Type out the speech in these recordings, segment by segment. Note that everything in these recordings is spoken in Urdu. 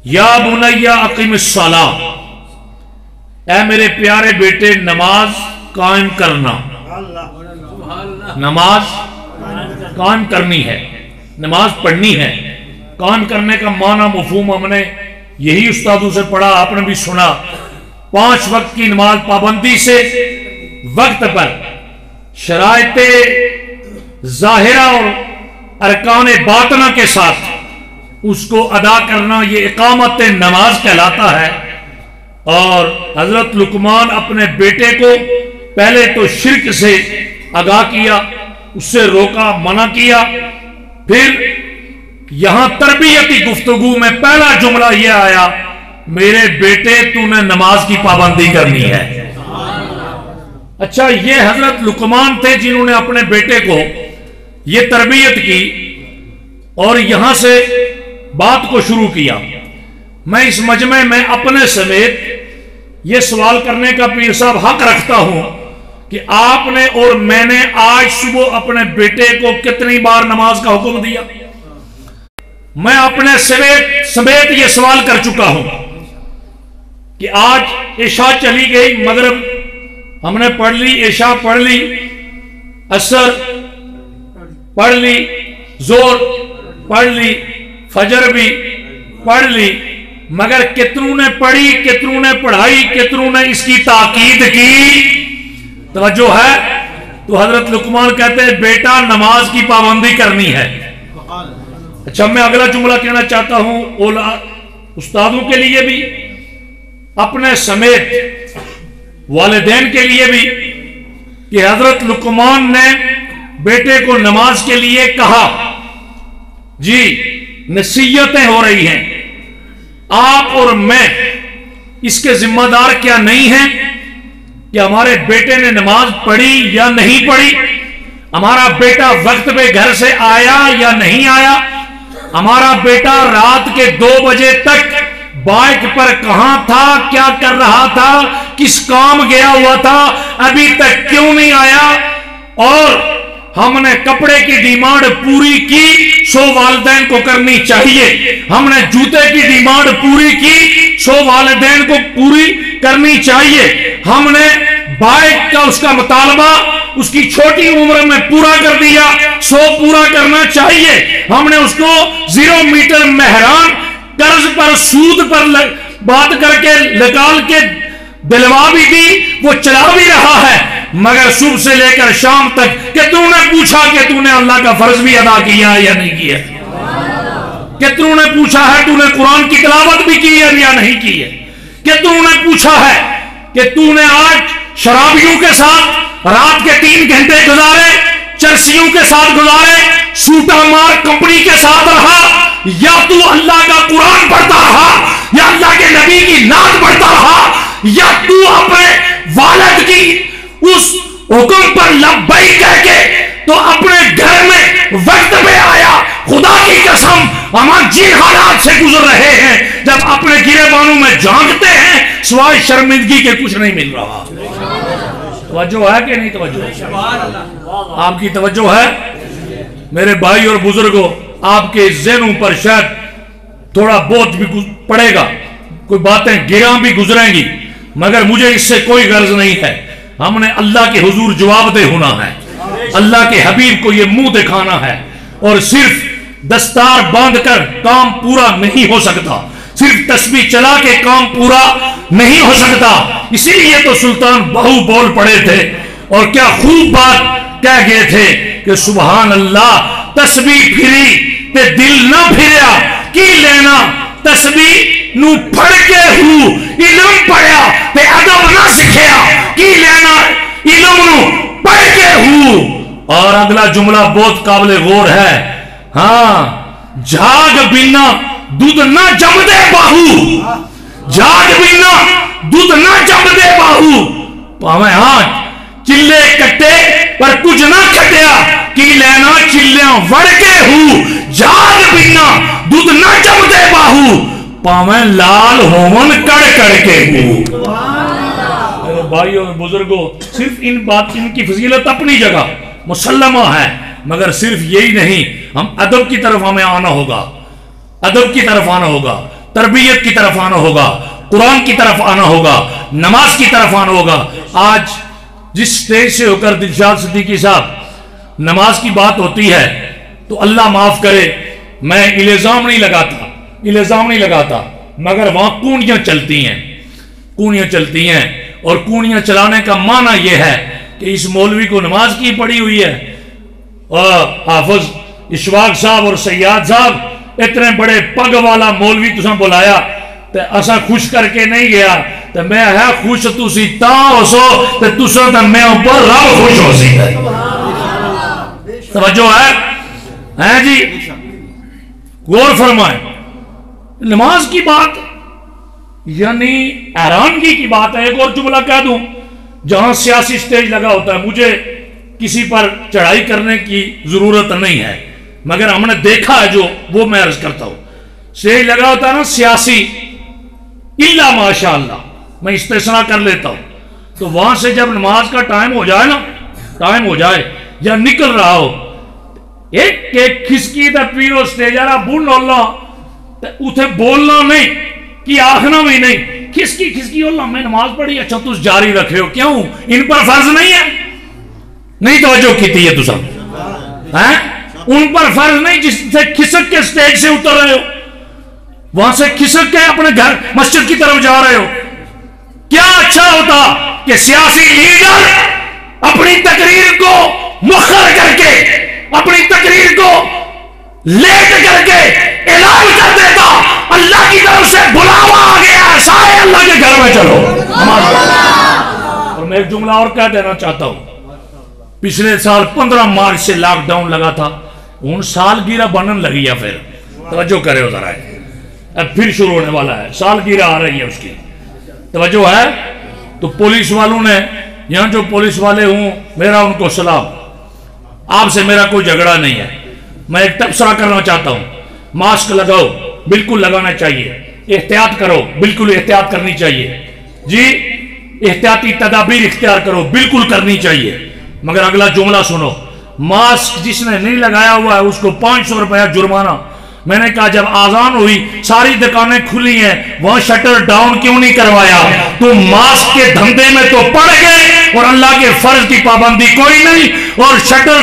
یا بنیا اقیم الصلاۃ، اے میرے پیارے بیٹے نماز قائم کرنا، نماز قائم کرنی ہے، نماز پڑھنی ہے۔ قائم کرنے کا معنی مفہوم ہم نے یہی استادوں سے پڑھا، آپ نے بھی سنا، 5 وقت کی نماز پابندی سے وقت پر، شرائط ظاہرہ اور ارکان باطنہ کے ساتھ اس کو ادا کرنا، یہ اقامت نماز کہلاتا ہے۔ اور حضرت لقمان اپنے بیٹے کو پہلے تو شرک سے آگاہ کیا، اس سے روکا، منع کیا، پھر یہاں تربیتی گفتگو میں پہلا جملہ یہ آیا، میرے بیٹے تو نے نماز کی پابندی کرنی ہے۔ اچھا، یہ حضرت لقمان تھے جنہوں نے اپنے بیٹے کو یہ تربیت کی اور یہاں سے بات کو شروع کیا۔ میں اس مجمع میں اپنے سمیت یہ سوال کرنے کا پیر صاحب حق رکھتا ہوں کہ آپ نے اور میں نے آج صبح اپنے بیٹے کو کتنی بار نماز کا حکم دیا؟ میں اپنے سمیت یہ سوال کر چکا ہوں کہ آج عشاء چلی گئی، مغرب ہم نے پڑھ لی، عشاء پڑھ لی، عصر پڑھ لی، زور پڑھ لی، فجر بھی پڑھ لی، مگر کتنوں نے پڑھی، کتنوں نے پڑھائی، کتنوں نے اس کی تاکید کی؟ توجہ ہے؟ تو حضرت لقمان کہتے ہیں بیٹا نماز کی پابندی کرنی ہے۔ اچھا، میں اگلا جملہ کہنا چاہتا ہوں استادوں کے لیے بھی، اپنے سمیت والدین کے لیے بھی، کہ حضرت لقمان نے بیٹے کو نماز کے لیے کہا، جی نصیحتیں ہو رہی ہیں، آپ اور میں اس کے ذمہ دار کیا نہیں ہیں کہ ہمارے بیٹے نے نماز پڑھی یا نہیں پڑھی، ہمارا بیٹا وقت پہ گھر سے آیا یا نہیں آیا، ہمارا بیٹا رات کے 2 بجے تک بائک پر کہاں تھا، کیا کر رہا تھا، کس کام گیا ہوا تھا، ابھی تک کیوں نہیں آیا، اور ہم نے کپڑے کی ڈیمانڈ پوری کی، سو والدین کو کرنی چاہیے، ہم نے جوتے کی ڈیمانڈ پوری کی، سو والدین کو پوری کرنی چاہیے، ہم نے بائک کا اس کا مطالبہ اس کی چھوٹی عمر میں پورا کر دیا، سو پورا کرنا چاہیے، ہم نے اس کو 0 میٹر مہران قرض پر سود پر بات کر کے نکال کے دلوا بھی دی، وہ چلا بھی رہا ہے، مگر صبح سے لے کر شام تک کہ تو نے پوچھا کہ تو نے اللہ کا فرض بھی ادا کیا ہے یا نہیں کیا، کہ تو نے پوچھا ہے تو نے قرآن کی تلاوت بھی کی ہے یا نہیں کی ہے، کہ تو نے پوچھا ہے کہ تو نے آج شرابیوں کے ساتھ رات کے 3 گھنٹے گزارے، چرسیوں کے ساتھ گزارے، سوٹا مار کمپنی کے ساتھ رہا، یا تو اللہ کا قرآن پڑھتا رہا، یا اللہ کے نبی کی نعت پڑھتا رہا، یا تو اپنے والد کی اس حکم پر لبیک کہہ کے تو اپنے گھر میں وقت پہ آیا۔ خدا کی قسم ہم جن حالات سے گزر رہے ہیں، جب اپنے گریبانوں میں جھانکتے ہیں سوائے شرمندگی کے کچھ نہیں مل رہا۔ توجہ ہے کہ نہیں توجہ؟ آپ کی توجہ ہے؟ میرے بھائی اور بزرگوں، آپ کے ذہنوں پر شاید تھوڑا بہت بھی پڑے گا، کوئی باتیں گراں بھی گزریں گی، مگر مجھے اس سے کوئی غرض نہیں ہے۔ ہم نے اللہ کے حضور جواب دہ ہونا ہے، اللہ کے حبیب کو یہ منہ دکھانا ہے، اور صرف دستار باندھ کر کام پورا نہیں ہو سکتا، صرف تسبیح چلا کے کام پورا نہیں ہو سکتا۔ اسی لیے تو سلطان بہو بول پڑے تھے اور کیا خوب بات کہہ گئے تھے کہ سبحان اللہ، تسبیح پھری تے دل نہ پھریا، کی لینا تسبیح نو پڑھ کے ہو، علم پڑھیا تے ادب نہ سکھیا، کی لینا علم نو پڑھ کے ہو۔ اور اگلا جملہ بہت قابل غور ہے، ہاں، جھاگ بنا دودھ نہ جم دے باہو، جھاگ بنا دودھ نہ جم دے باہو، پاویں ہاں چلے کٹے پر کچھ نہ کٹیا، کی لینا چلیاں وڑ کے ہو، جھاگ بنا دودھ نہ جم دے باہو، پاویں لال ہومن کڑ کڑ کے ہو۔ میرے بھائیوں اور بزرگوں، صرف ان کی فضیلت اپنی جگہ مسلمہ ہے، مگر صرف یہی نہیں، ہم ادب کی طرف ہمیں آنا ہوگا، ادب کی طرف آنا ہوگا۔ تربیت کی طرف آنا ہوگا، قرآن کی طرف آنا ہوگا، نماز کی طرف آنا ہوگا۔ آج جس سٹیج سے ہو کر دلشاد صدیقی صاحب نماز کی بات ہوتی ہے تو اللہ معاف کرے، میں الزام نہیں لگاتا، مگر وہاں کونیاں چلتی ہیں، اور کونیاں چلانے کا معنی یہ ہے کہ اس مولوی کو نماز کی پڑی ہوئی ہے، اور حافظ اشفاق صاحب اور سیاد صاحب اتنے بڑے پگ والا مولوی تساں بلایا تے اساں خوش کر کے نہیں گیا تے میں ہے خوش تسی تا ہو سو تے تساں تے میں اوپر رب خوش ہو سی ہے۔ توجہ ہے جی، غور فرمائیں۔ نماز کی بات یعنی حیرانگی کی بات ہے۔ ایک اور جملہ کہہ دوں، جہاں سیاسی سٹیج لگا ہوتا ہے، مجھے کسی پر چڑھائی کرنے کی ضرورت نہیں ہے، مگر ہم نے دیکھا ہے جو وہ میں عرض کرتا ہوں، سٹیج لگا ہوتا ہے نا سیاسی، الا ماشاء اللہ میں استثناء کر لیتا ہوں، تو وہاں سے جب نماز کا ٹائم ہو جائے یا نکل رہا ہو، ایک کھسکی دا پیرو سٹیج آرہا بھولنا اللہ اتھے بولنا نہیں کہ آخنا بھی نہیں، کھسکی اللہ میں نماز پڑھی، اچھا تُس جاری رکھے ہو، کیوں ان پر فرض نہیں ہے؟ نہیں توجہ کی تھی ہے تُسا ان پر فرض نہیں، جس سے کھسک کے سٹیج سے اتر رہے ہو، وہاں سے کھسک کے اپنے گھر مسجد کی طرف جا رہے ہو۔ کیا اچھا ہوتا کہ سیاسی لیڈر اپنی تقریر کو مؤخر کر کے، اپنی تقریر کو لیٹ کر کے اعلان کر دیتا اللہ کی طرف سے بلاوا آ گیا ہے، سارے اللہ کے گھر میں چلو۔ اور میں ایک جملہ اور کہہ دینا چاہتا ہوں، پچھلے سال 15 مارچ سے لاک ڈاؤن لگا تھا، ان سالگرہ بنن لگی ہے، پھر توجہ کرے ہو ذرا، اب پھر شروع ہونے والا ہے، سالگرہ آ رہی ہے اس کی، توجہ ہے۔ تو پولیس والوں نے، یہاں جو پولیس والے ہوں میرا ان کو سلام، آپ سے میرا کوئی جھگڑا نہیں ہے، میں ایک تبصرہ کرنا چاہتا ہوں، ماسک لگاؤ، بالکل لگانا چاہیے، احتیاط کرو، بالکل احتیاط کرنی چاہیے، جی احتیاطی تدابیر اختیار کرو، بالکل کرنی چاہیے، مگر اگلا جملہ سنو، ماسک جس نے نہیں لگایا ہوا ہے اس کو 500 روپیہ جرمانہ۔ میں نے کہا جب آزان ہوئی ساری دکانیں کھلی ہیں، وہاں شٹر ڈاؤن کیوں نہیں کروایا؟ تو ماسک کے دھندے میں تو پڑ گئے اور اللہ کے فرض کی پابندی کوئی نہیں، اور شٹر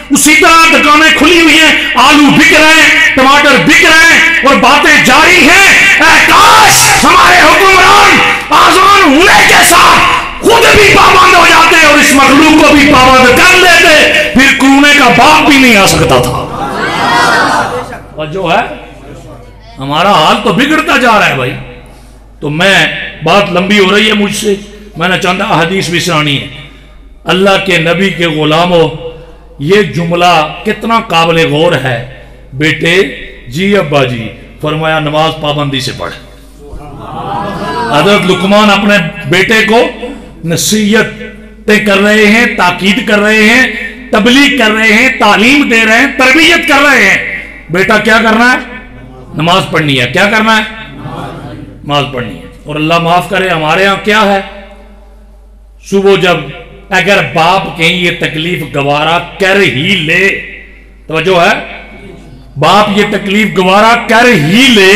اسی طرح دکانیں کھلی ہوئی ہیں، آلو بک رہے ہیں، ٹماٹر بک رہے ہیں اور باتیں جاری ہیں۔ اے کاش ہمارے حکمران آزان ہونے کے ساتھ خود بھی پابند ہو جاتے اور اس مخلوق کو بھی پابند کر لیتے، پھر کورونے کا باپ بھی نہیں آ سکتا تھا۔ اور جو ہے ہمارا حال تو بگڑتا جا رہا ہے بھائی۔ تو میں بات لمبی ہو رہی ہے مجھ سے، میں نے چاہتا حدیث بھی سنانی ہے۔ اللہ کے نبی کے غلاموں، یہ جملہ کتنا قابل غور ہے۔ بیٹے جی ابا جی، فرمایا نماز پابندی سے پڑھ۔ حضرت لقمان اپنے بیٹے کو نصیحتیں کر رہے ہیں، تاکید کر رہے ہیں، تبلیغ کر رہے ہیں، تعلیم دے رہے ہیں، تربیت کر رہے ہیں۔ بیٹا کیا کرنا ہے؟ نماز پڑھنی ہے۔ کیا کرنا ہے؟ نماز پڑھنی ہے۔ اور اللہ معاف کرے ہمارے ہاں کیا ہے، صبح جب اگر باپ کہیں یہ تکلیف گوارا کر ہی لے، توجہ ہے، باپ یہ تکلیف گوارا کر ہی لے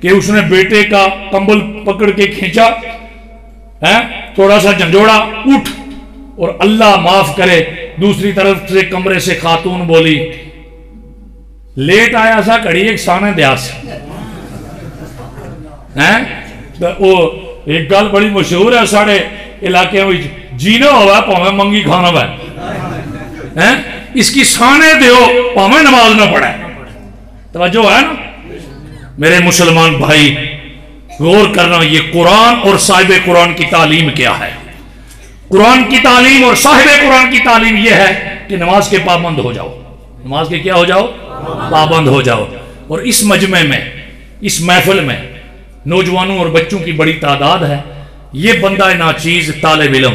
کہ اس نے بیٹے کا کمبل پکڑ کے کھینچا، تھوڑا سا جھنجھوڑا، اٹھ، اور اللہ معاف کرے دوسری طرف سے کمرے سے خاتون بولی لیٹ آیا سا کڑی ایک سانے دیاس، وہ ایک گل بڑی مشہور ہے ساڑھے علاقے میں، جینا ہوا پاویں منگی کھانا ہے، اس کی سانے دیو پاویں نماز نہ پڑھے۔ توجہ ہے نا میرے مسلمان بھائی، غور کرنا، یہ قرآن اور صاحب قرآن کی تعلیم کیا ہے۔ قرآن کی تعلیم اور صاحب قرآن کی تعلیم یہ ہے کہ نماز کے پابند ہو جاؤ، نماز کے کیا ہو جاؤ؟ پابند ہو جاؤ۔ اور اس مجمع میں، اس محفل میں نوجوانوں اور بچوں کی بڑی تعداد ہے۔ یہ بندہ ناچیز طالب علم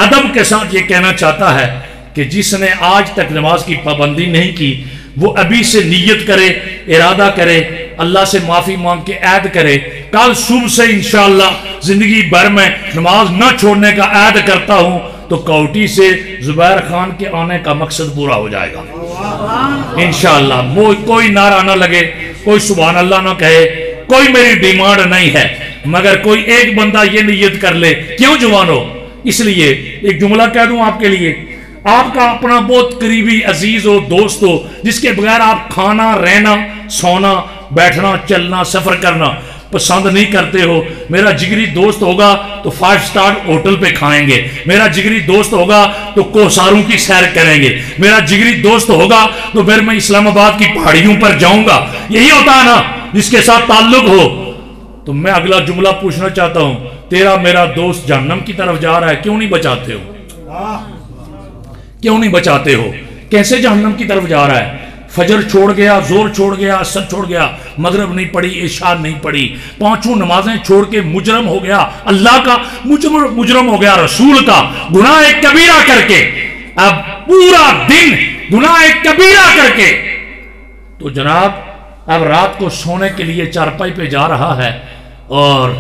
ادب کے ساتھ یہ کہنا چاہتا ہے کہ جس نے آج تک نماز کی پابندی نہیں کی، وہ ابھی سے نیت کرے، ارادہ کرے، اللہ سے معافی مانگ کے عہد کرے، کل صبح سے انشاءاللہ زندگی بھر میں نماز نہ چھوڑنے کا عہد کرتا ہوں، تو کوٹی سے زبیر خان کے آنے کا مقصد پورا ہو جائے گا انشاءاللہ۔ کوئی نعرہ نہ لگے، کوئی سبحان اللہ نہ کہے، کوئی میری ڈیمانڈ نہیں ہے، مگر کوئی ایک بندہ یہ نیت کر لے، کیوں جوانو؟ اس لیے ایک جملہ کہہ دوں آپ کے لیے، آپ کا اپنا بہت قریبی عزیز ہو، دوست ہو، جس کے بغیر آپ کھانا، رہنا، سونا، بیٹھنا، چلنا، سفر کرنا پسند نہیں کرتے ہو، میرا جگری دوست ہوگا تو 5 سٹار ہوٹل پہ کھائیں گے، میرا جگری دوست ہوگا تو کوساروں کی سیر کریں گے، میرا جگری دوست ہوگا تو پھر میں اسلام آباد کی پہاڑیوں پر جاؤں گا، یہی ہوتا ہے نا جس کے ساتھ تعلق ہو۔ تو میں اگلا جملہ پوچھنا چاہتا ہوں، تیرا میرا دوست جہنم کی طرف جا رہا ہے، کیوں نہیں بچاتے ہو؟ کیوں نہیں بچاتے ہو؟ کیسے جہنم کی طرف جا رہا ہے؟ فجر چھوڑ گیا، زور چھوڑ گیا، عصر چھوڑ گیا، مغرب نہیں پڑھی، عشاء نہیں پڑھی، 5 نمازیں چھوڑ کے مجرم ہو گیا، اللہ کا مجرم ہو گیا، رسول کا گناہ کبیرہ کر کے، اب پورا دن گناہ کبیرہ کر کے، تو جناب اب رات کو سونے کے لیے چارپائی پہ جا رہا ہے، اور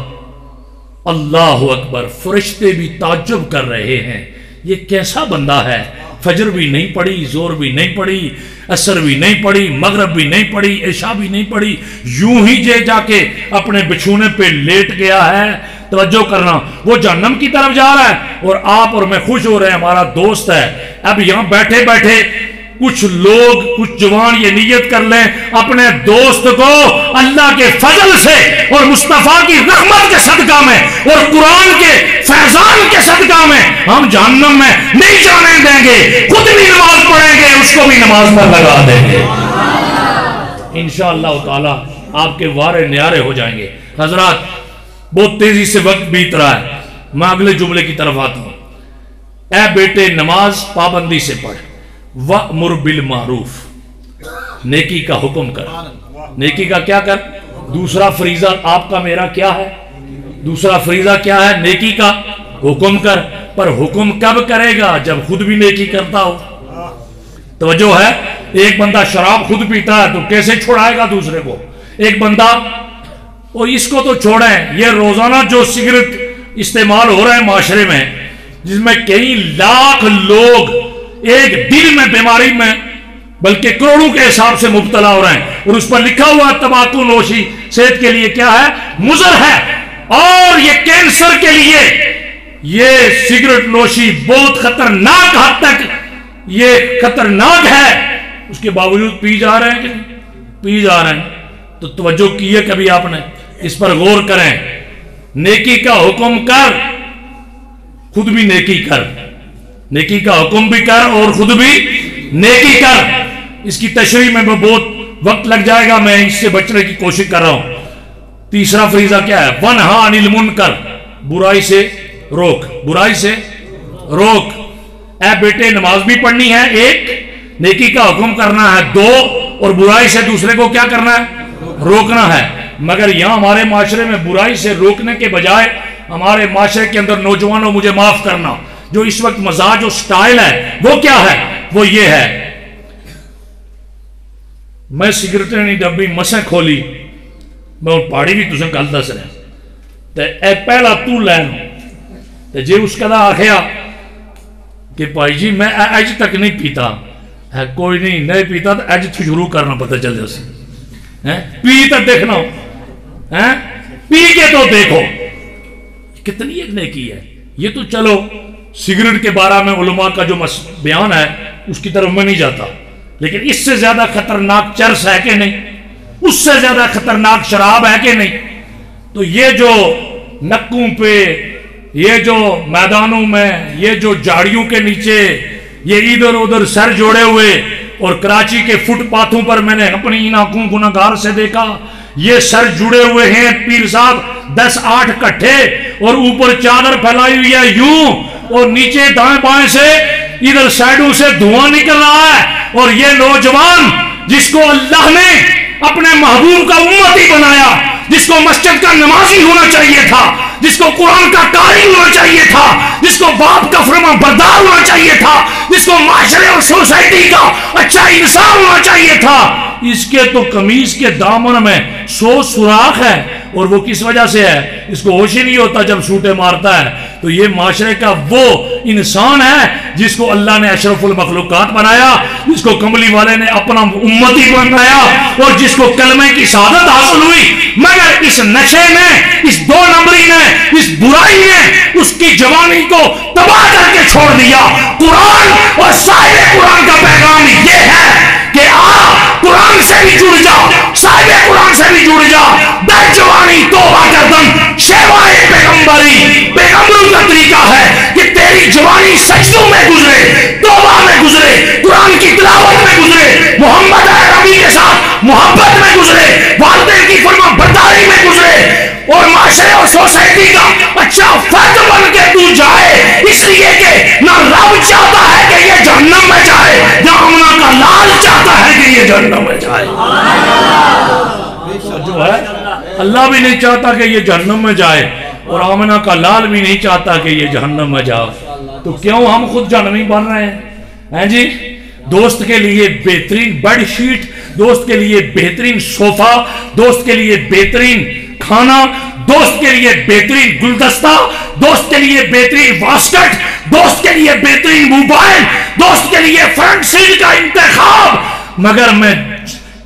اللہ اکبر، فرشتے بھی تعجب کر رہے ہیں، یہ کیسا بندہ ہے؟ فجر بھی نہیں پڑھی، زور بھی نہیں پڑھی، عصر بھی نہیں پڑھی، مغرب بھی نہیں پڑھی، عشاء بھی نہیں پڑھی، یوں ہی جا کے اپنے بچھونے پہ لیٹ گیا ہے۔ توجہ کرنا، وہ جہنم کی طرف جا رہا ہے اور آپ اور میں خوش ہو رہے ہیں، ہمارا دوست ہے۔ اب یہاں بیٹھے بیٹھے کچھ لوگ، کچھ جوان یہ نیت کر لیں اپنے دوست کو اللہ کے فضل سے اور مصطفیٰ کی رحمت کے صدقہ میں اور قرآن کے فیضان کے صدقہ میں ہم جہنم میں نہیں جانے دیں گے، خود بھی نماز پڑھیں گے، اس کو بھی نماز پر لگا دیں گے انشاءاللہ تعالی، آپ کے وارے نیارے ہو جائیں گے۔ حضرات بہت تیزی سے وقت بیت رہا ہے، میں اگلے جملے کی طرف آتا ہوں۔ اے بیٹے نماز پابندی سے پڑھ، وَأْمُرْ بِالْمَعْرُوفِ، نیکی کا حکم کر، نیکی کا کیا کر؟ دوسرا فریضہ آپ کا میرا کیا ہے؟ دوسرا فریضہ کیا ہے؟ نیکی کا حکم کر، پر حکم کب کرے گا؟ جب خود بھی نیکی کرتا ہو۔ توجہ ہے، ایک بندہ شراب خود پیتا ہے تو کیسے چھوڑائے گا دوسرے کو؟ ایک بندہ، اور اس کو تو چھوڑیں، یہ روزانہ جو سگریٹ استعمال ہو رہا ہے معاشرے میں، جس میں کئی لاکھ لوگ ایک دن میں بیماری میں بلکہ کروڑوں کے حساب سے مبتلا ہو رہے ہیں، اور اس پر لکھا ہوا تمباکو نوشی صحت کے لیے کیا ہے؟ مضر ہے، اور یہ کینسر کے لیے یہ سگریٹ نوشی بہت خطرناک حد تک یہ خطرناک ہے، اس کے باوجود پی جا رہے ہیں کہ نہیں؟ پی جا رہے ہیں۔ تو توجہ کی ہے کبھی آپ نے؟ اس پر غور کریں، نیکی کا حکم کر، خود بھی نیکی کر، نیکی کا حکم بھی کر اور خود بھی نیکی کر۔ اس کی تشریح میں بہت وقت لگ جائے گا، میں اس سے بچنے کی کوشش کر رہا ہوں۔ تیسرا فریضہ کیا ہے؟ وَنْہَا عَنِ الْمُنْکَرِ، برائی سے روک، برائی سے روک۔ اے بیٹے نماز بھی پڑھنی ہے، ایک نیکی کا حکم کرنا ہے، 2 اور برائی سے دوسرے کو کیا کرنا ہے؟ روکنا ہے۔ مگر یہاں ہمارے معاشرے میں برائی سے روکنے کے بجائے ہمارے معاشرے کے اندر نوجوانوں، مجھے معاف کرنا، جو اس وقت مزاج و سٹائل ہے وہ کیا ہے؟ وہ یہ ہے، میں سگریٹیں نہیں ڈبی مسیں کھولی، میں پہاڑی بھی تسیں گل دس رہا تے اے پہلا تو لین تے جے اس کا آخیا کہ بھائی جی میں اج تک نہیں پیتا، کوئی نہیں پیتا تو اج تو شروع کرنا پتہ چل جائے، پی تو دیکھنا، پی کے تو دیکھو کتنی ایک نیکی ہے۔ یہ تو چلو سگریٹ کے بارے میں علماء کا جو بیان ہے اس کی طرف میں نہیں جاتا، لیکن اس سے زیادہ خطرناک چرس ہے کہ نہیں؟ اس سے زیادہ خطرناک شراب ہے کہ نہیں؟ تو یہ جو نکوں پہ، یہ جو میدانوں میں، یہ جو جھاڑیوں کے نیچے، یہ ادھر ادھر سر جوڑے ہوئے، اور کراچی کے فٹ پاتھوں پر میں نے اپنی ان آنکھوں گناہگار سے دیکھا، یہ سر جڑے ہوئے ہیں پیر صاحب 10-8 کٹھے، اور اوپر چادر پھیلائی ہوئی ہے یوں، اور نیچے دائیں بائیں سے ادھر سائیڈوں سے دھواں نکل رہا ہے، اور یہ نوجوان جس کو اللہ نے اپنے محبوب کا امتی بنایا، جس کو مسجد کا نمازی ہونا چاہیے تھا، جس کو قرآن کا قاری ہونا چاہیے تھا، جس کو باپ کا فرما بردار ہونا چاہیے تھا، جس کو معاشرے اور سوسائٹی کا اچھا انسان ہونا چاہیے تھا، اس کے تو قمیض کے دامن میں 100 سوراخ ہے، اور وہ کس وجہ سے ہے؟ اس کو ہوش ہی نہیں ہوتا جب سوٹے مارتا ہے. تو یہ معاشرے کا وہ انسان ہے جس کو اللہ نے اشرف المخلوقات بنایا, جس کو کملی والے نے اپنا امتی بنایا, اور جس کو کلمے کی شہادت حاصل ہوئی, مگر اس نشے نے, اس دو نمبری نے, اس برائی نے اس کی جوانی کو تباہ کر کے چھوڑ دیا. قرآن اور صاحب قرآن کا پیغام یہ ہے کہ آپ قرآن سے بھی جڑ جاؤ, صاحب قرآن سے بھی جڑ جاؤ. در جوانی توبہ کردن شیوائے پیغمبری, پیغمبروں کا طریقہ ہے کہ تیری جوانی سجدوں میں گزرے, توبہ میں گزرے, قرآن کی تلاوت میں گزرے, محمد عربی کے ساتھ محبت میں گزرے, والدین کی فرما برداری میں گزرے, اور معاشرے اور سوسائٹی کا اچھا فرد بن کے تو جائے. اس لیے کہ نہ رب چاہتا ہے کہ یہ جہنم میں جائے, نہ آمنہ کا لال چاہتا ہے کہ یہ جہنم میں جائے. جو ہے اللہ بھی نہیں چاہتا کہ یہ جہنم میں جائے, اور آمنہ کا لال بھی نہیں چاہتا کہ یہ جہنم میں جائے. تو کیوں ہم خود جہنمی بن رہے ہیں جی؟ دوست کے لیے بہترین بیڈ شیٹ, دوست کے لیے بہترین صوفہ, دوست کے لیے بہترین کھانا, دوست کے لیے بہترین گلدستہ, دوست کے لیے بہترین واسکٹ, دوست کے لیے بہترین موبائل, دوست کے لیے فرنٹ سیٹ کا انتخاب. مگر میں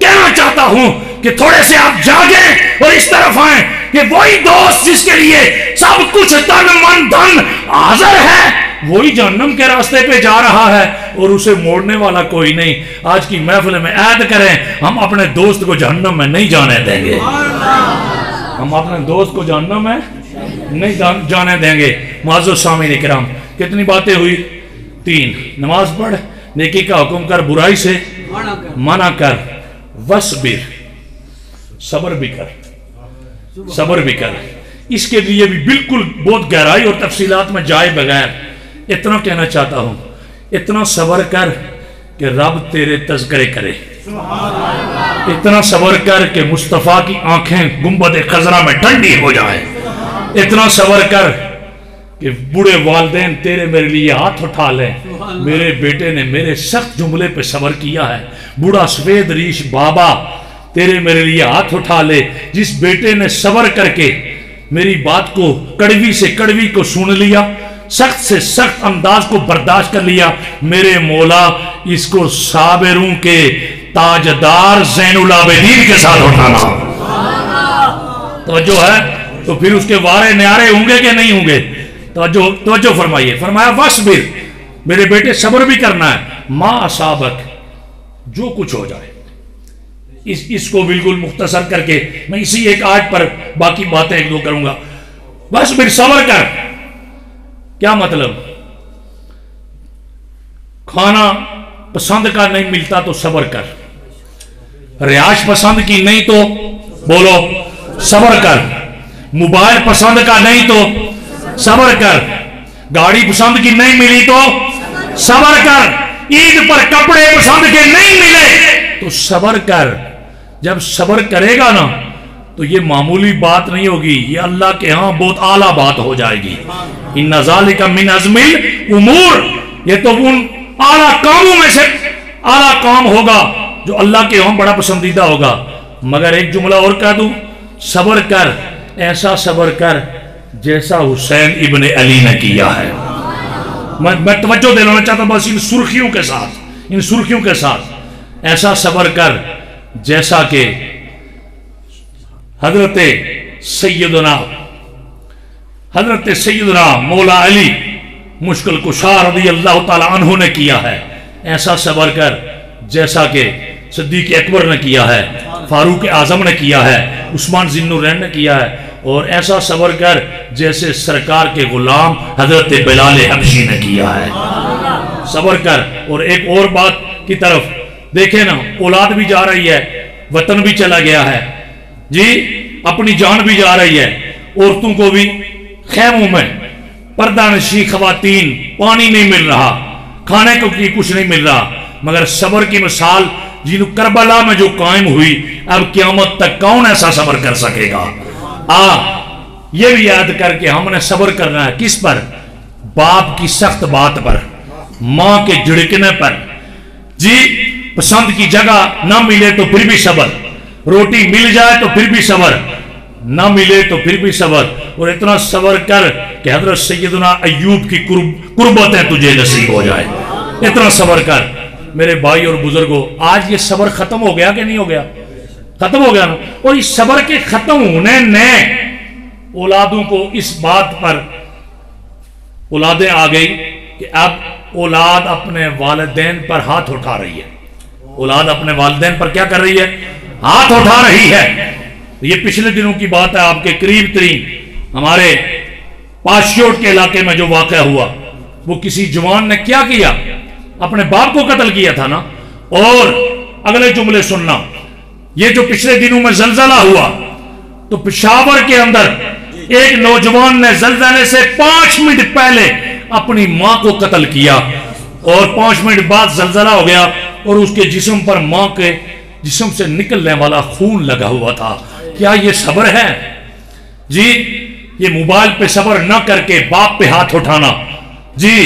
کہنا چاہتا ہوں کہ تھوڑے سے آپ جاگیں اور اس طرف آئیں کہ وہی دوست جس کے لیے سب کچھ تن من دھن حاضر ہے, وہی جہنم کے راستے پہ جا رہا ہے اور اسے موڑنے والا کوئی نہیں. آج کی محفل میں عہد کریں, ہم اپنے دوست کو جہنم میں نہیں جانے دیں گے, ہم اپنے دوست کو جہنم میں نہیں جانے دیں گے. معزز سامعین اکرام, کتنی باتیں ہوئی؟ 3. نماز پڑھ, نیکی کا حکم کر, برائی سے منع کر, وصبر, صبر بھی کر, صبر بھی کر. اس کے لیے بھی بالکل بہت گہرائی اور تفصیلات میں جائے بغیر اتنا کہنا چاہتا ہوں, اتنا صبر کر کہ رب تیرے تذکرے کرے, اتنا صبر کر کہ مصطفیٰ کی آنکھیں گنبد خضرا میں ٹھنڈی ہو جائیں, اتنا صبر کر کہ بوڑھے والدین تیرے میرے لیے ہاتھ اٹھا لیں. میرے بیٹے نے میرے سخت جملے پہ صبر کیا ہے. بوڑھا سفید ریش بابا تیرے میرے لیے ہاتھ اٹھا لے. جس بیٹے نے صبر کر کے میری بات کو کڑوی سے کڑوی کو سن لیا, سخت سے سخت انداز کو برداشت کر لیا, میرے مولا اس کو صابروں کے تاجدار زین العابدین کے ساتھ اٹھانا. توجہ ہے؟ تو پھر اس کے وارے نیارے ہوں گے کہ نہیں ہوں گے؟ توجہ فرمائیے. فرمایا وصبر, میرے بیٹے صبر بھی کرنا ہے, ما اصابک, جو کچھ ہو جائے. اس کو بالکل مختصر کر کے میں اسی ایک آیت پر باقی باتیں ایک دو کروں گا. وصبر, صبر کر. کیا مطلب؟ کھانا پسند کا نہیں ملتا تو صبر کر, رہائش پسند کی نہیں تو بولو صبر کر, موبائل پسند کا نہیں تو صبر کر, گاڑی پسند کی نہیں ملی تو صبر کر, عید پر کپڑے پسند کے نہیں ملے تو صبر کر. جب صبر کرے گا نا تو یہ معمولی بات نہیں ہوگی, یہ اللہ کے ہاں بہت اعلیٰ بات ہو جائے گی. ان ذالک من عزم الامور, یہ تو ان اعلیٰ کاموں میں سے اعلیٰ کام ہوگا جو اللہ کے ہاں بڑا پسندیدہ ہوگا. مگر ایک جملہ اور کہہ دوں, صبر کر, ایسا صبر کر جیسا حسین ابن علی نے کیا ہے. میں توجہ دلانا چاہتا ہوں بس ان سرخیوں کے ساتھ, ان سرخیوں کے ساتھ. ایسا صبر کر جیسا کہ حضرت سیدنا مولا علی مشکل کشا رضی اللہ تعالی عنہ نے کیا ہے. ایسا صبر کر جیسا کہ صدیق اکبر نے کیا ہے, فاروق اعظم نے کیا ہے, عثمان ذی النورین نے کیا ہے. اور ایسا صبر کر جیسے سرکار کے غلام حضرت بلال حبشی نے کیا ہے. صبر کر. اور ایک اور بات کی طرف دیکھیں نا, اولاد بھی جا رہی ہے, وطن بھی چلا گیا ہے جی, اپنی جان بھی جا رہی ہے, عورتوں کو بھی خیموں میں پردہ نشی خواتین, پانی نہیں مل رہا, کھانے کو کچھ نہیں مل رہا. مگر صبر کی مثال جنہوں کربلا میں جو قائم ہوئی, اب قیامت تک کون ایسا صبر کر سکے گا؟ یہ بھی یاد کر کے ہم نے صبر کرنا ہے. کس پر؟ باپ کی سخت بات پر, ماں کے جھڑکنے پر جی. پسند کی جگہ نہ ملے تو پھر بھی صبر, روٹی مل جائے تو پھر بھی صبر, نہ ملے تو پھر بھی صبر، اور اتنا صبر کر کہ حضرت سیدنا ایوب کی قربتیں تجھے نصیب ہو جائے، اتنا صبر کر میرے بھائی اور بزرگوں۔ آج یہ صبر ختم ہو گیا کہ نہیں ہو گیا؟ ختم ہو گیا نا۔ اور اس صبر کے ختم ہونے نے اولادوں کو اس بات پر اولادیں آ گئی کہ اب اولاد اپنے والدین پر ہاتھ اٹھا رہی ہے، اولاد اپنے والدین پر کیا کر رہی ہے؟ ہاتھ اٹھا رہی ہے۔ یہ پچھلے دنوں کی بات ہے، آپ کے قریب ترین ہمارے پاشیوٹ کے علاقے میں جو واقعہ ہوا، وہ کسی جوان نے کیا کیا؟ اپنے باپ کو قتل کیا تھا نا۔ اور اگلے جملے سننا، یہ جو پچھلے دنوں میں زلزلہ ہوا تو پشاور کے اندر ایک نوجوان نے زلزلے سے 5 منٹ پہلے اپنی ماں کو قتل کیا، اور 5 منٹ بعد زلزلہ ہو گیا اور اس کے جسم پر ماں کے جسم سے نکلنے والا خون لگا ہوا تھا۔ کیا یہ صبر ہے؟ جی یہ موبائل پہ صبر نہ کر کے باپ پہ ہاتھ اٹھانا، جی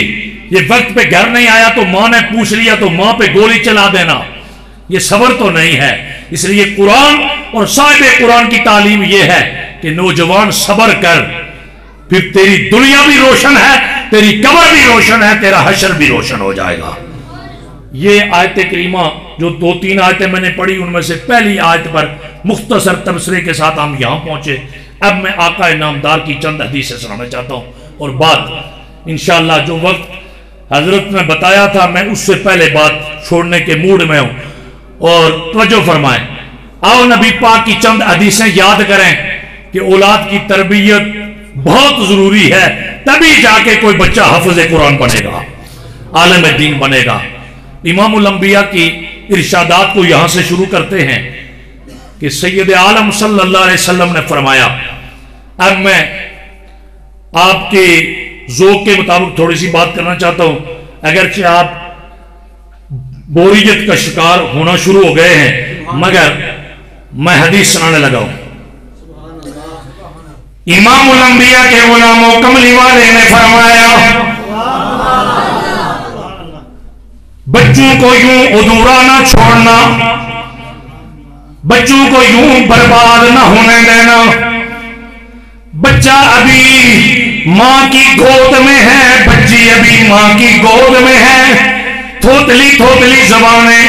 یہ وقت پہ گھر نہیں آیا تو ماں نے پوچھ لیا تو ماں پہ گولی چلا دینا، یہ صبر تو نہیں ہے۔ اس لیے قرآن اور صاحب قرآن کی تعلیم یہ ہے کہ نوجوان صبر کر، پھر تیری دنیا بھی روشن ہے، تیری قبر بھی روشن ہے، تیرا حشر بھی روشن ہو جائے گا۔ یہ آیت کریمہ جو 2-3 آیتیں میں نے پڑھی، ان میں سے پہلی آیت پر مختصر تبصرے کے ساتھ ہم یہاں پہنچے۔ اب میں آقا نامدار کی چند حدیثیں سنانا چاہتا ہوں، اور بعد انشاءاللہ جو وقت حضرت نے بتایا تھا میں اس سے پہلے بات چھوڑنے کے موڈ میں ہوں، اور توجہ فرمائیں۔ آؤ نبی پاک کی چند حدیثیں یاد کریں کہ اولاد کی تربیت بہت ضروری ہے، تبھی جا کے کوئی بچہ حافظ قرآن بنے گا، عالم دین بنے گا۔ امام الانبیاء کی ارشادات کو یہاں سے شروع کرتے ہیں کہ سید عالم صلی اللہ علیہ وسلم نے فرمایا۔ اب میں آپ کے ذوق کے مطابق تھوڑی سی بات کرنا چاہتا ہوں، اگرچہ آپ بوریت کا شکار ہونا شروع ہو گئے ہیں، مگر میں حدیث سنانے لگا ہوں۔ امام الانبیاء کے غلام و کملی والے نے فرمایا، بچوں کو یوں ادھورا نہ چھوڑنا، بچوں کو یوں برباد نہ ہونے دینا۔ بچہ ابھی ماں کی گود میں ہے، بچی ابھی ماں کی گود میں ہے، تھوتلی تھوتلی زبانیں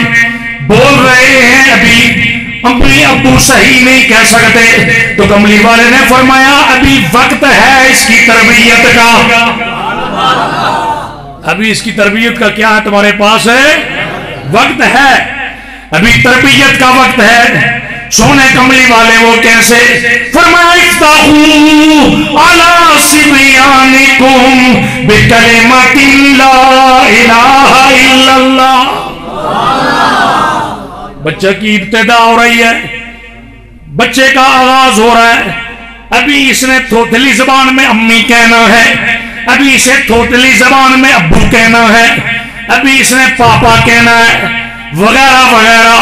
بول رہے ہیں، ابھی اپنی ابو صحیح نہیں کہہ سکتے، تو کملی والے نے فرمایا ابھی وقت ہے اس کی تربیت کا، ابھی اس کی تربیت کا کیا ہے تمہارے پاس ہے؟ وقت ہے، ابھی تربیت کا وقت ہے۔ سونے کملی والے وہ کیسے؟ فرمایا افتحوا علی صبیانکم بکلمۃ لا الہ الا اللہ۔ بچہ کی ابتدا ہو رہی ہے، بچے کا آغاز ہو رہا ہے، ابھی اس نے تھوتلی زبان میں امی کہنا ہے، ابھی اسے تھوتلی زبان میں ابو کہنا ہے، ابھی اس نے پاپا کہنا ہے، وغیرہ وغیرہ۔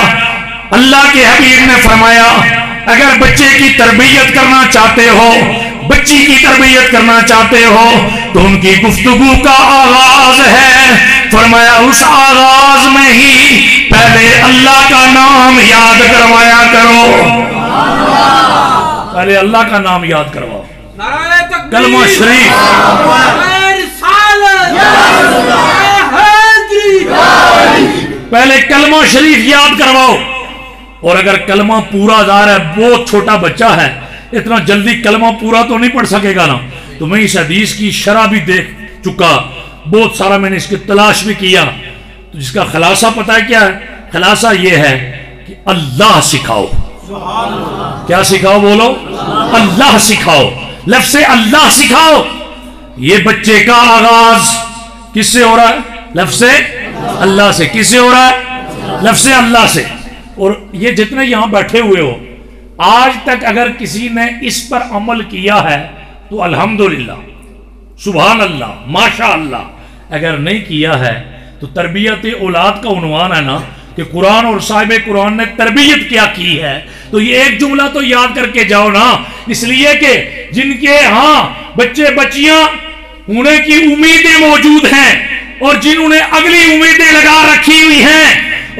اللہ کے حبیب نے فرمایا اگر بچے کی تربیت کرنا چاہتے ہو، بچی کی تربیت کرنا چاہتے ہو تو ان کی گفتگو کا آغاز ہے، فرمایا اس آغاز میں ہی پہلے اللہ کا نام یاد کروایا کرو، پہلے اللہ کا نام یاد کرواؤ، کلمہ شریف، پہلے کلمہ شریف یاد کرواؤ۔ اور اگر کلمہ پورا دار ہے، بہت چھوٹا بچہ ہے، اتنا جلدی کلمہ پورا تو نہیں پڑھ سکے گا نا، تو میں اس حدیث کی شرح بھی دیکھ چکا، بہت سارا میں نے اس کی تلاش بھی کیا، تو جس کا خلاصہ پتہ ہے کیا ہے؟ خلاصہ یہ ہے کہ اللہ سکھاؤ۔ کیا سکھاؤ؟ بولو، اللہ سکھاؤ، لفظ اللہ سکھاؤ۔ یہ بچے کا آغاز کس سے ہو رہا ہے؟ لفظ اللہ سے۔ کس سے ہو رہا ہے؟ لفظ اللہ سے۔ اور یہ جتنے یہاں بیٹھے ہوئے ہو، آج تک اگر کسی نے اس پر عمل کیا ہے تو الحمدللہ، سبحان اللہ، ماشاءاللہ۔ اگر نہیں کیا ہے تو تربیت اولاد کا عنوان ہے نا کہ قرآن اور صاحب قرآن نے تربیت کیا کی ہے، تو یہ ایک جملہ تو یاد کر کے جاؤ نا، اس لیے کہ جن کے ہاں بچے بچیاں ہونے کی امیدیں موجود ہیں اور جنہوں نے اگلی امیدیں لگا رکھی ہوئی ہیں،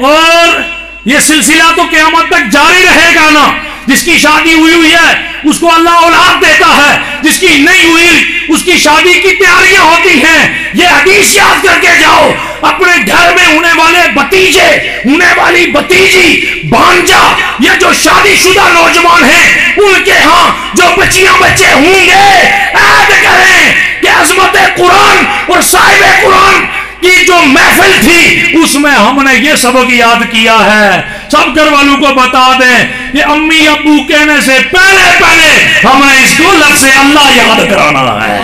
اور یہ سلسلہ تو قیامت تک جاری رہے گا نا، جس کی شادی ہوئی ہے اس کو اللہ اولاد دیتا ہے، جس کی نہیں ہوئی اس کی شادی کی تیاریاں ہوتی ہیں۔ یہ حدیث یاد کر کے جاؤ، اپنے گھر میں ہونے والے بھتیجے، ہونے والی بھتیجی، بھانجا، یہ جو شادی شدہ نوجوان ہیں ان کے ہاں جو بچیاں بچے ہوں گے، عہد کریں کہ عظمت قرآن اور صاحب قرآن کی جو محفل تھی اس میں ہم نے یہ سبق یاد کیا ہے۔ سب گھر والوں کو بتا دیں کہ امی ابو کہنے سے پہلے ہمیں اس کو لفظ اللہ یاد کرانا ہے،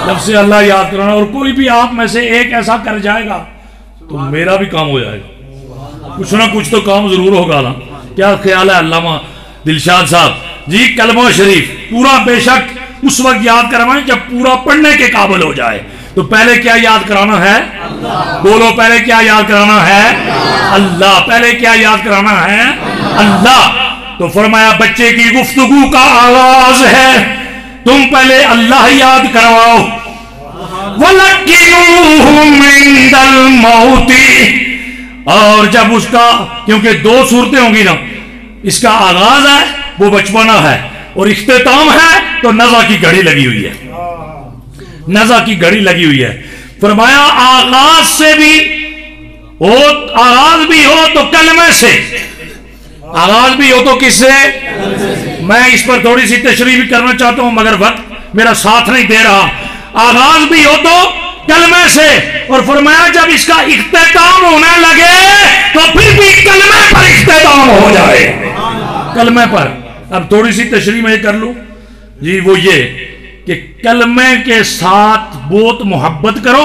لفظ اللہ یاد کرانا۔ اور کوئی بھی آپ میں سے ایک ایسا کر جائے گا تو میرا بھی کام ہو جائے گا، کچھ نہ کچھ تو کام ضرور ہوگا نا۔ کیا خیال ہے علامہ دلشاد صاحب جی؟ کلمہ شریف پورا بے شک اس وقت یاد کروائیں جب پورا پڑھنے کے قابل ہو جائے۔ تو پہلے کیا یاد کرانا ہے؟ بولو، پہلے کیا یاد کرانا ہے؟ اللہ۔ پہلے کیا یاد کرانا ہے؟ اللہ۔ تو فرمایا بچے کی گفتگو کا آغاز ہے، تم پہلے اللہ یاد کرواؤ۔ وَلَكِّنُوهُمْ عِنْدَ الْمَوْتِ، اور جب اس کا، کیونکہ دو صورتیں ہوں گی نا، اس کا آغاز ہے وہ بچپنا ہے اور اختتام ہے تو نزع کی گھڑی لگی ہوئی ہے، نزع کی گھڑی لگی ہوئی ہے۔ فرمایا آغاز سے بھی ہو، آغاز بھی ہو تو کلمے سے، آغاز بھی ہو تو کس سے؟ میں اس پر تھوڑی سی تشریح بھی کرنا چاہتا ہوں مگر وقت میرا ساتھ نہیں دے رہا۔ آغاز بھی ہو تو کلمے سے، اور فرمایا جب اس کا اختتام ہونے لگے تو پھر بھی کلمے پر اختتام ہو جائے، کلمے پر۔ اب تھوڑی سی تشریح میں کر لوں جی، وہ یہ کہ کلمے کے ساتھ بہت محبت کرو،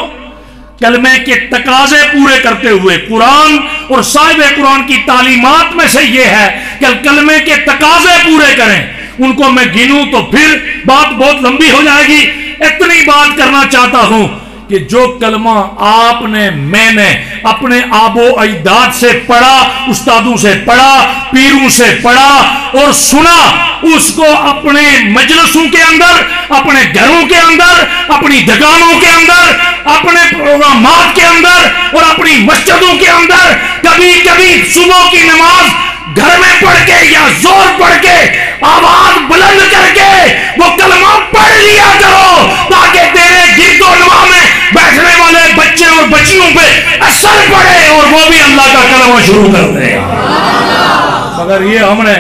کلمے کے تقاضے پورے کرتے ہوئے۔ قرآن اور صاحب قرآن کی تعلیمات میں سے یہ ہے کہ کلمے کے تقاضے پورے کریں۔ ان کو میں گنوں تو پھر بات بہت لمبی ہو جائے گی، اتنی بات کرنا چاہتا ہوں کہ جو کلمہ آپ نے، میں نے اپنے آب و اجداد سے پڑھا، استادوں سے پڑھا، پیروں سے پڑھا اور سنا، اس کو اپنے مجلسوں کے اندر، اپنے گھروں کے اندر، اپنی دکانوں کے اندر، اپنے پروگرامات کے اندر اور اپنی مسجدوں کے اندر کبھی کبھی صبح کی نماز گھر میں پڑھ کے یا زور پڑھ کے آواز بلند کر کے وہ کلمہ پڑھ لیا کرو، تاکہ تیرے گرد و نواح میں بیٹھنے والے بچے اور بچیوں پہ اثر پڑے اور وہ بھی اللہ کا کلمہ شروع کر دیں۔ مگر یہ ہم نے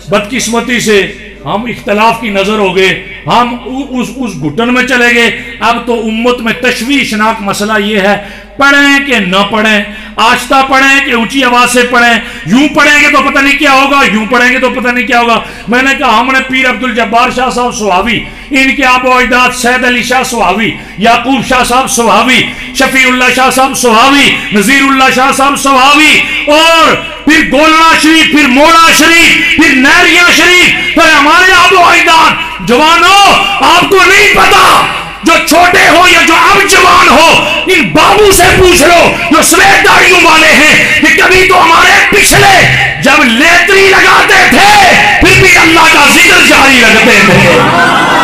بدقسمتی سے ہم اختلاف کی نظر ہو گئے، ہم اس گھٹن میں چلے گئے۔ اب تو امت میں تشویشناک مسئلہ یہ ہے، پڑھیں کہ نہ پڑھیں، آہستہ پڑھیں کہ اونچی آواز سے پڑھیں، یوں پڑھیں گے تو پتہ نہیں کیا ہوگا، یوں پڑھیں گے تو پتہ نہیں کیا ہوگا۔ میں نے کہا ہم نے پیر عبدالجبار شاہ صاحب سوہاوی، ان کے آب و اجداد سید علی شاہ سوہاوی، یعقوب شاہ صاحب سوہاوی، شفیع اللہ شاہ صاحب سوہاوی، نذیر اللہ شاہ صاحب سوہاوی، اور پھر گولنا شریف، پھر موڑا شریف، پھر نہریاں شریف، پھر ہمارے آب و اجداد۔ جوانوں، آپ کو نہیں پتا، جو چھوٹے ہو یا جو اب جوان ہو، ان بابو سے پوچھ لو جو سفید داڑھیوں والے ہیں کہ کبھی تو ہمارے پچھلے جب لیتری لگاتے تھے پھر بھی اللہ کا ذکر جاری رکھتے تھے،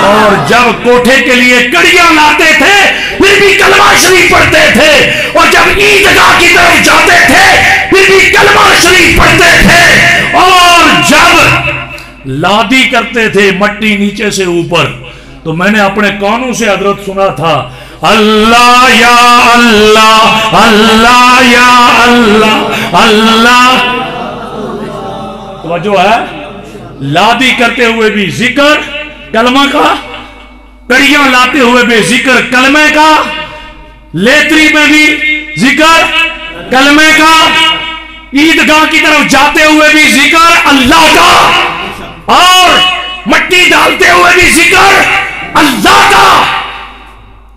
اور جب کوٹھے کے لیے کڑیاں لاتے تھے پھر بھی کلمہ شریف پڑھتے تھے، اور جب عیدگاہ کی طرف جاتے تھے پھر بھی کلمہ شریف پڑھتے تھے، اور جب لادی کرتے تھے مٹی نیچے سے اوپر تو میں نے اپنے کانوں سے حضرت سنا تھا، اللہ یا اللہ، اللہ یا اللہ، اللہ۔ توجہ ہے، لادی کرتے ہوئے بھی ذکر کلمہ کا، کڑیاں لاتے ہوئے بھی ذکر کلمے کا، لیتری میں بھی ذکر کلمے کا، عیدگاہ کی طرف جاتے ہوئے بھی ذکر اللہ کا، اور مٹی ڈالتے ہوئے بھی ذکر اللہ کا،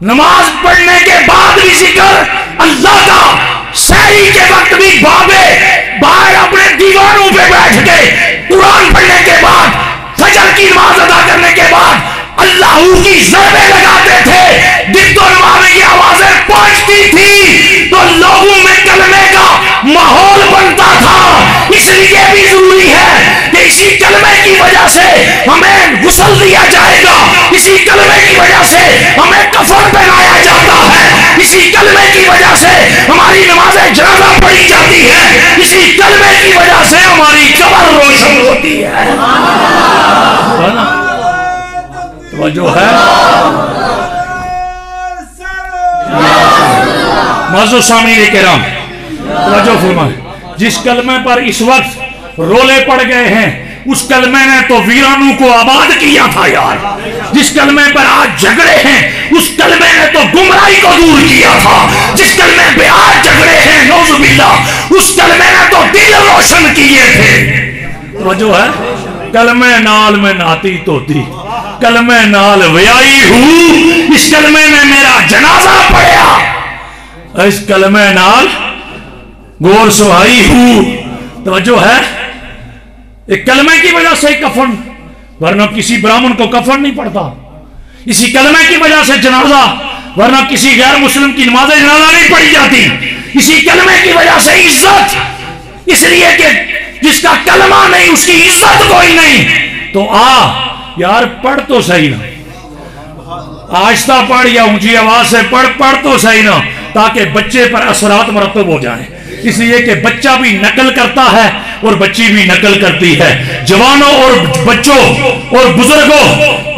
نماز پڑھنے کے بعد بھی ذکر اللہ کا، سحری کے وقت بھی بابے باہر اپنے دیواروں پہ بیٹھ کے قرآن پڑھنے کے بعد، فجر کی نماز ادا کرنے کے بعد اللہ کی ضربیں لگاتے تھے، گرد و نواح میں یہ آوازیں پہنچتی تھی تو لوگوں میں کلمے کا ماحول بنتا تھا۔ اس لیے بھی ضروری ہے کہ اسی کلمے کی وجہ سے ہمیں غسل دیا جائے گا، اسی کلمے کی وجہ سے ہمیں کفن پہنایا جاتا ہے، اسی کلمے کی وجہ سے ہمارے ہماری نماز جنازہ پڑھی جاتی ہے، اسی کلمے کی وجہ سے ہماری قبر روشن ہوتی ہے۔ توجہ ہے؟ معزز سامعین کرام توجہ فرمائیں، جس کلمے پر اس وقت رولے پڑ گئے ہیں اس کلمے نے تو ویرانوں کو آباد کیا تھا یار۔ جس کلمے پر آج جھگڑے ہیں اس کلمے نے تو گمراہی کو دور کیا تھا۔ جس کلمے پہ آج جھگڑے ہیں نعوذ باللہ اس کلمے نے تو دل روشن کیے تھے۔ توجہ ہے؟ کلمے نال میں ناتی توتی، کلمے نال ویائی ہوں، اس کلمے نے میرا جنازہ پڑھیا، اس کلمے نال گور سوائی ہوں۔ توجہ ہے؟ ایک کلمے کی وجہ سے کفن، ورنہ کسی برامن کو کفن نہیں پڑتا۔ اسی کلمے کی وجہ سے جنازہ، ورنہ کسی غیر مسلم کی نماز جنازہ نہیں پڑھی جاتی۔ اسی کلمے کی وجہ سے عزت، اس لیے کہ جس کا کلمہ نہیں اس کی عزت کوئی نہیں۔ تو یار پڑھ تو صحیح نا، آہستہ پڑھ یا اونچی آواز سے پڑھ تو صحیح نا، تاکہ بچے پر اثرات مرتب ہو جائیں۔ اس لیے کہ بچہ بھی نقل کرتا ہے اور بچی بھی نقل کرتی ہے۔ جوانوں اور بچوں اور بزرگوں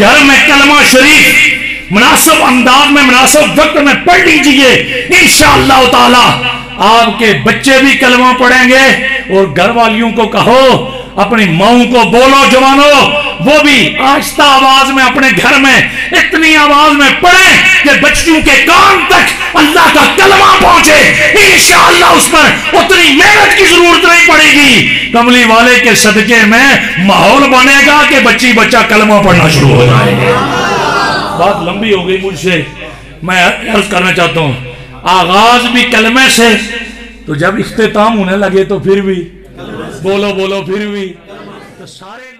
گھر میں کلمہ شریف مناسب انداز میں مناسب وقت میں پڑھ لیجئے، انشاءاللہ تعالی آپ کے بچے بھی کلمہ پڑھیں گے۔ اور گھر والیوں کو کہو اپنی ماؤں کو بولو جوانوں وہ بھی آہستہ آواز میں اپنے گھر میں اتنی آواز میں پڑھیں کہ بچوں کے کان تک اللہ کا کلمہ پہنچے۔ انشاءاللہ اس پر اتنی محنت کی ضرورت نہیں پڑے گی، کملی والے کے صدقے میں ماحول بنے گا کہ بچی بچہ کلمہ پڑھنا شروع ہو جائے گا۔ بات لمبی ہو گئی مجھ سے، میں عرض کرنا چاہتا ہوں آغاز بھی کلمے سے، تو جب اختتام ہونے لگے تو پھر بھی بولو پھر بھی تو سارے